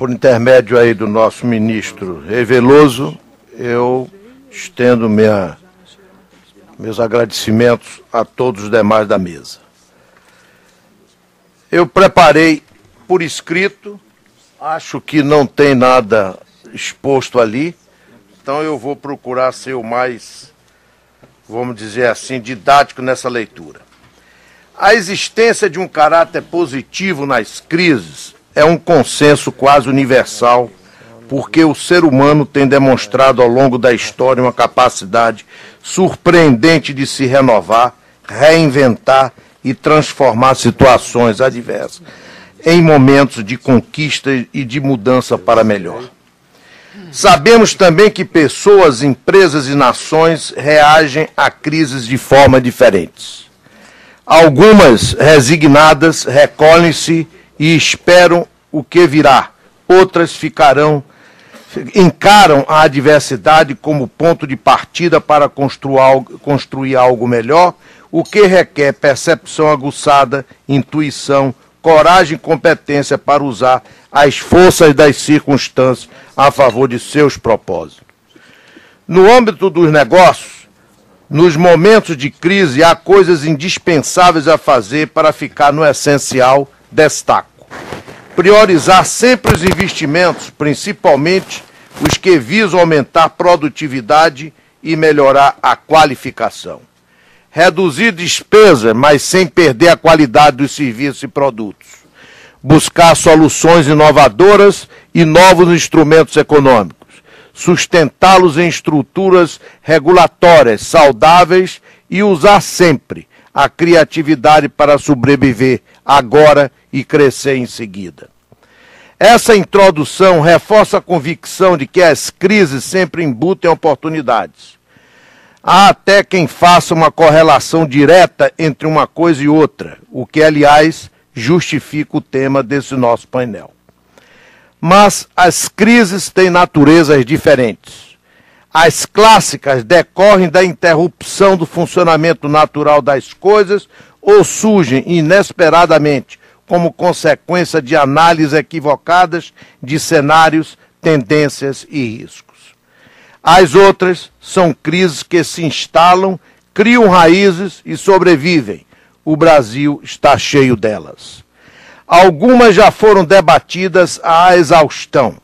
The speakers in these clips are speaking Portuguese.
por intermédio aí do nosso ministro Veloso, eu estendo meus agradecimentos a todos os demais da mesa. Eu preparei por escrito, acho que não tem nada exposto ali, então eu vou procurar ser o mais, vamos dizer assim, didático nessa leitura. A existência de um caráter positivo nas crises é um consenso quase universal, porque o ser humano tem demonstrado ao longo da história uma capacidade surpreendente de se renovar, reinventar e transformar situações adversas em momentos de conquista e de mudança para melhor. Sabemos também que pessoas, empresas e nações reagem a crises de forma diferentes. Algumas, resignadas, recolhem-se e esperam o que virá. Outras encaram a adversidade como ponto de partida para construir algo melhor, o que requer percepção aguçada, intuição, coragem e competência para usar as forças das circunstâncias a favor de seus propósitos. No âmbito dos negócios, nos momentos de crise, há coisas indispensáveis a fazer para ficar no essencial. Destaco: priorizar sempre os investimentos, principalmente os que visam aumentar a produtividade e melhorar a qualificação. Reduzir despesa, mas sem perder a qualidade dos serviços e produtos. Buscar soluções inovadoras e novos instrumentos econômicos. Sustentá-los em estruturas regulatórias saudáveis e usar sempre a criatividade para sobreviver agora e crescer em seguida. Essa introdução reforça a convicção de que as crises sempre embutem oportunidades. Há até quem faça uma correlação direta entre uma coisa e outra, o que, aliás, justifica o tema desse nosso painel. Mas as crises têm naturezas diferentes. As clássicas decorrem da interrupção do funcionamento natural das coisas ou surgem inesperadamente como consequência de análises equivocadas de cenários, tendências e riscos. As outras são crises que se instalam, criam raízes e sobrevivem. O Brasil está cheio delas. Algumas já foram debatidas à exaustão.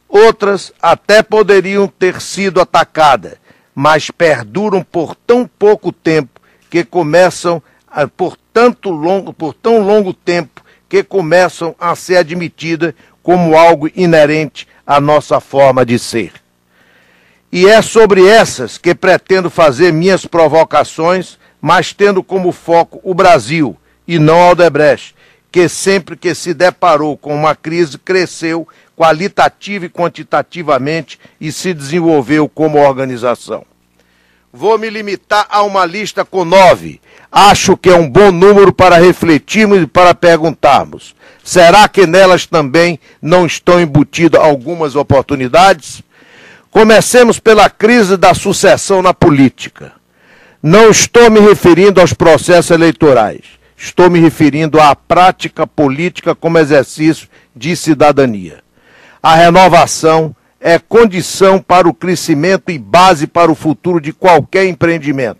Outras até poderiam ter sido atacadas, mas perduram por tão pouco tempo que começam por tão longo tempo que começam a ser admitidas como algo inerente à nossa forma de ser. E é sobre essas que pretendo fazer minhas provocações, mas tendo como foco o Brasil e não a Odebrecht, que sempre que se deparou com uma crise cresceu qualitativa e quantitativamente e se desenvolveu como organização. Vou me limitar a uma lista com 9. Acho que é um bom número para refletirmos e para perguntarmos: será que nelas também não estão embutidas algumas oportunidades? Comecemos pela crise da sucessão na política. Não estou me referindo aos processos eleitorais. Estou me referindo à prática política como exercício de cidadania. A renovação é condição para o crescimento e base para o futuro de qualquer empreendimento.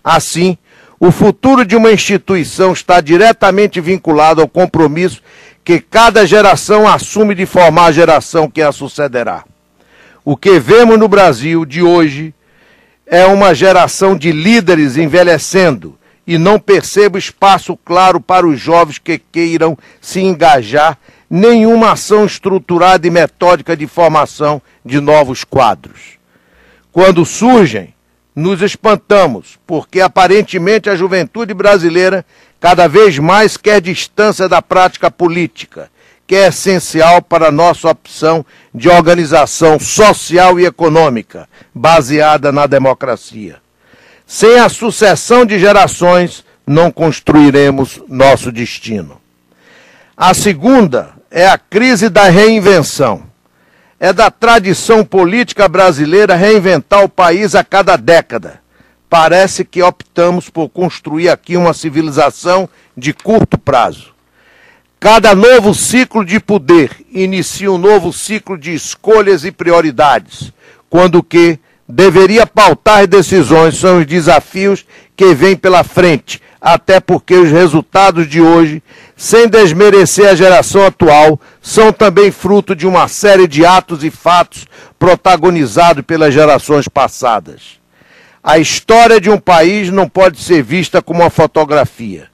Assim, o futuro de uma instituição está diretamente vinculado ao compromisso que cada geração assume de formar a geração que a sucederá. O que vemos no Brasil de hoje é uma geração de líderes envelhecendo e não percebo espaço claro para os jovens que queiram se engajar, nenhuma ação estruturada e metódica de formação de novos quadros. Quando surgem, nos espantamos, porque aparentemente a juventude brasileira cada vez mais quer distância da prática política, que é essencial para a nossa opção de organização social e econômica, baseada na democracia. Sem a sucessão de gerações, não construiremos nosso destino. A segunda é a crise da reinvenção. É da tradição política brasileira reinventar o país a cada década. Parece que optamos por construir aqui uma civilização de curto prazo. Cada novo ciclo de poder inicia um novo ciclo de escolhas e prioridades, quando o que deveria pautar decisões são os desafios que vêm pela frente, até porque os resultados de hoje, sem desmerecer a geração atual, são também fruto de uma série de atos e fatos protagonizados pelas gerações passadas. A história de um país não pode ser vista como uma fotografia,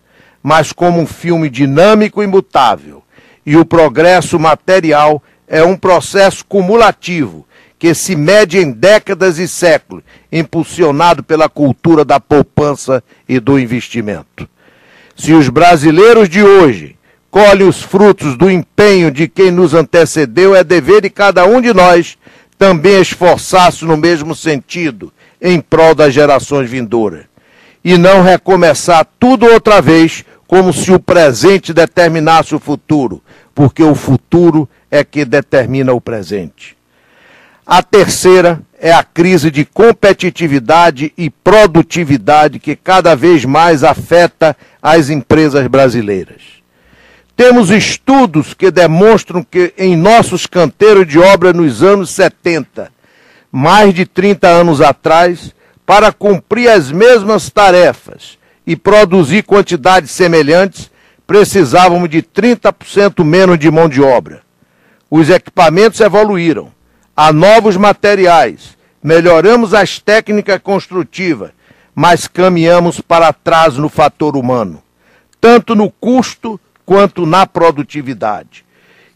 mas como um filme dinâmico e mutável. E o progresso material é um processo cumulativo, que se mede em décadas e séculos, impulsionado pela cultura da poupança e do investimento. Se os brasileiros de hoje colhem os frutos do empenho de quem nos antecedeu, é dever de cada um de nós também esforçar-se no mesmo sentido, em prol das gerações vindouras. E não recomeçar tudo outra vez, como se o presente determinasse o futuro, porque o futuro é que determina o presente. A terceira é a crise de competitividade e produtividade que cada vez mais afeta as empresas brasileiras. Temos estudos que demonstram que em nossos canteiros de obra nos anos 70, mais de 30 anos atrás, para cumprir as mesmas tarefas e produzir quantidades semelhantes, precisávamos de 30% menos de mão de obra. Os equipamentos evoluíram. Há novos materiais, melhoramos as técnicas construtivas, mas caminhamos para trás no fator humano, tanto no custo quanto na produtividade.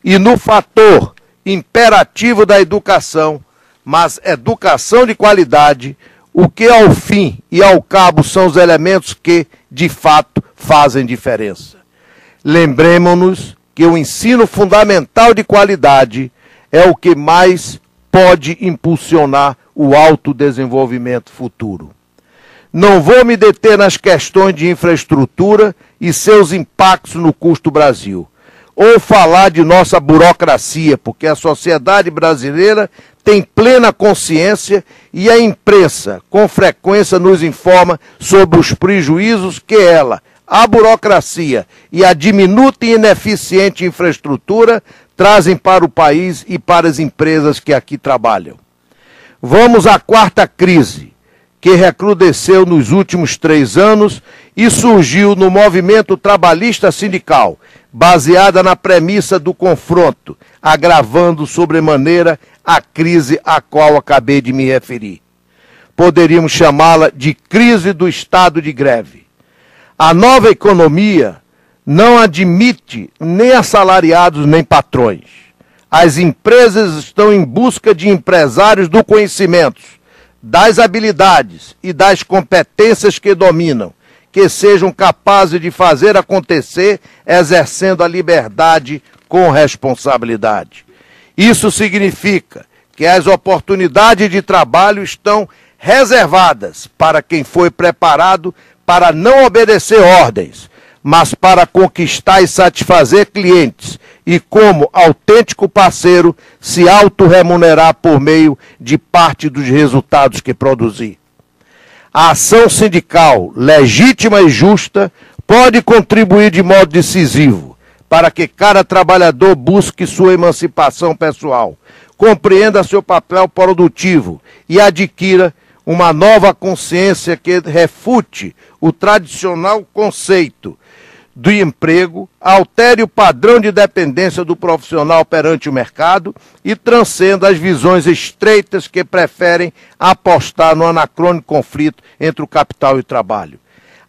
E no fator imperativo da educação, mas educação de qualidade, o que ao fim e ao cabo são os elementos que, de fato, fazem diferença. Lembremos-nos que o ensino fundamental de qualidade é o que mais pode impulsionar o autodesenvolvimento futuro. Não vou me deter nas questões de infraestrutura e seus impactos no custo Brasil, ou falar de nossa burocracia, porque a sociedade brasileira tem plena consciência e a imprensa, com frequência, nos informa sobre os prejuízos que ela, a burocracia e a diminuta e ineficiente infraestrutura trazem para o país e para as empresas que aqui trabalham. Vamos à quarta crise, que recrudesceu nos últimos 3 anos e surgiu no movimento trabalhista sindical, baseada na premissa do confronto, agravando sobremaneira a crise a qual acabei de me referir. Poderíamos chamá-la de crise do estado de greve. A nova economia não admite nem assalariados nem patrões. As empresas estão em busca de empresários do conhecimento, das habilidades e das competências que dominam, que sejam capazes de fazer acontecer, exercendo a liberdade com responsabilidade. Isso significa que as oportunidades de trabalho estão reservadas para quem foi preparado para não obedecer ordens, mas para conquistar e satisfazer clientes e, como autêntico parceiro, se autorremunerar por meio de parte dos resultados que produzir. A ação sindical, legítima e justa, pode contribuir de modo decisivo para que cada trabalhador busque sua emancipação pessoal, compreenda seu papel produtivo e adquira uma nova consciência que refute o tradicional conceito do emprego, altere o padrão de dependência do profissional perante o mercado e transcenda as visões estreitas que preferem apostar no anacrônico conflito entre o capital e o trabalho.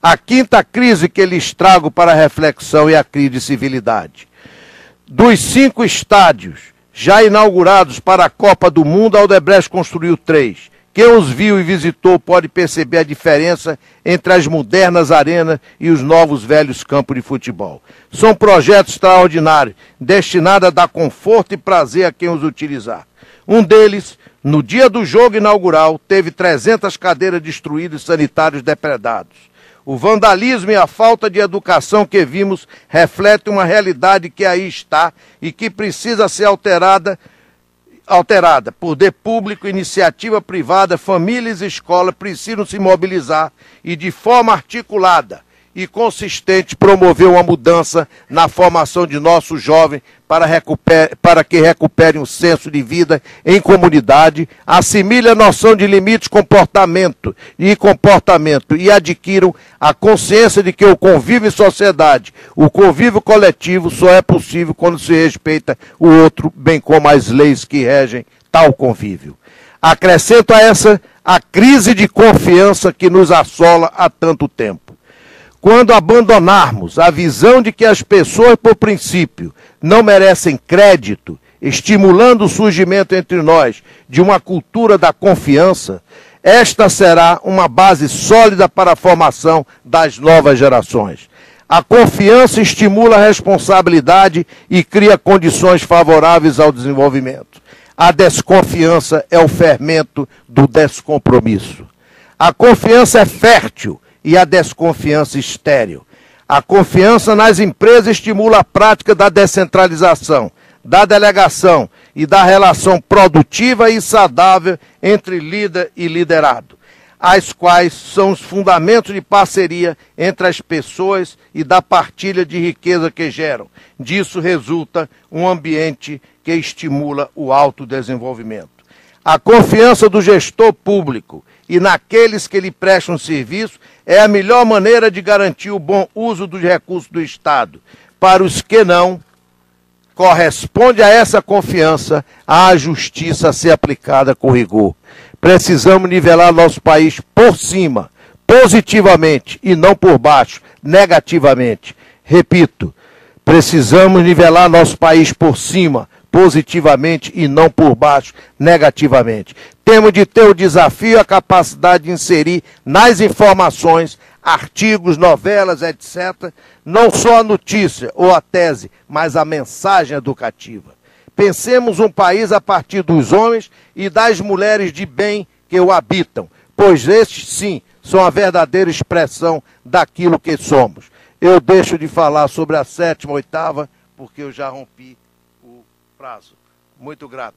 A quinta crise que lhes trago para reflexão é a crise de civilidade. Dos 5 estádios já inaugurados para a Copa do Mundo, a Odebrecht construiu 3. Quem os viu e visitou pode perceber a diferença entre as modernas arenas e os novos velhos campos de futebol. São projetos extraordinários, destinados a dar conforto e prazer a quem os utilizar. Um deles, no dia do jogo inaugural, teve 300 cadeiras destruídas e sanitários depredados. O vandalismo e a falta de educação que vimos refletem uma realidade que aí está e que precisa ser alterada, poder público, iniciativa privada, famílias e escolas precisam se mobilizar e de forma articulada e consistente promover uma mudança na formação de nossos jovens para que recuperem um senso de vida em comunidade, assimilem a noção de limites de comportamento e adquiram a consciência de que o convívio em sociedade, o convívio coletivo só é possível quando se respeita o outro, bem como as leis que regem tal convívio. Acrescento a essa a crise de confiança que nos assola há tanto tempo. Quando abandonarmos a visão de que as pessoas, por princípio, não merecem crédito, estimulando o surgimento entre nós de uma cultura da confiança, esta será uma base sólida para a formação das novas gerações. A confiança estimula a responsabilidade e cria condições favoráveis ao desenvolvimento. A desconfiança é o fermento do descompromisso. A confiança é fértil e a desconfiança estéril. A confiança nas empresas estimula a prática da descentralização, da delegação e da relação produtiva e saudável entre líder e liderado, as quais são os fundamentos de parceria entre as pessoas e da partilha de riqueza que geram. Disso resulta um ambiente que estimula o autodesenvolvimento. A confiança do gestor público e naqueles que lhe prestam serviço é a melhor maneira de garantir o bom uso dos recursos do Estado. Para os que não, corresponde a essa confiança a justiça a ser aplicada com rigor. Precisamos nivelar nosso país por cima, positivamente, e não por baixo, negativamente. Repito, precisamos nivelar nosso país por cima, positivamente e não por baixo, negativamente. Temos de ter o desafio e a capacidade de inserir nas informações, artigos, novelas, etc., não só a notícia ou a tese, mas a mensagem educativa. Pensemos um país a partir dos homens e das mulheres de bem que o habitam, pois estes, sim, são a verdadeira expressão daquilo que somos. Eu deixo de falar sobre a 7ª, 8ª, porque eu já rompi o prazo. Muito grato.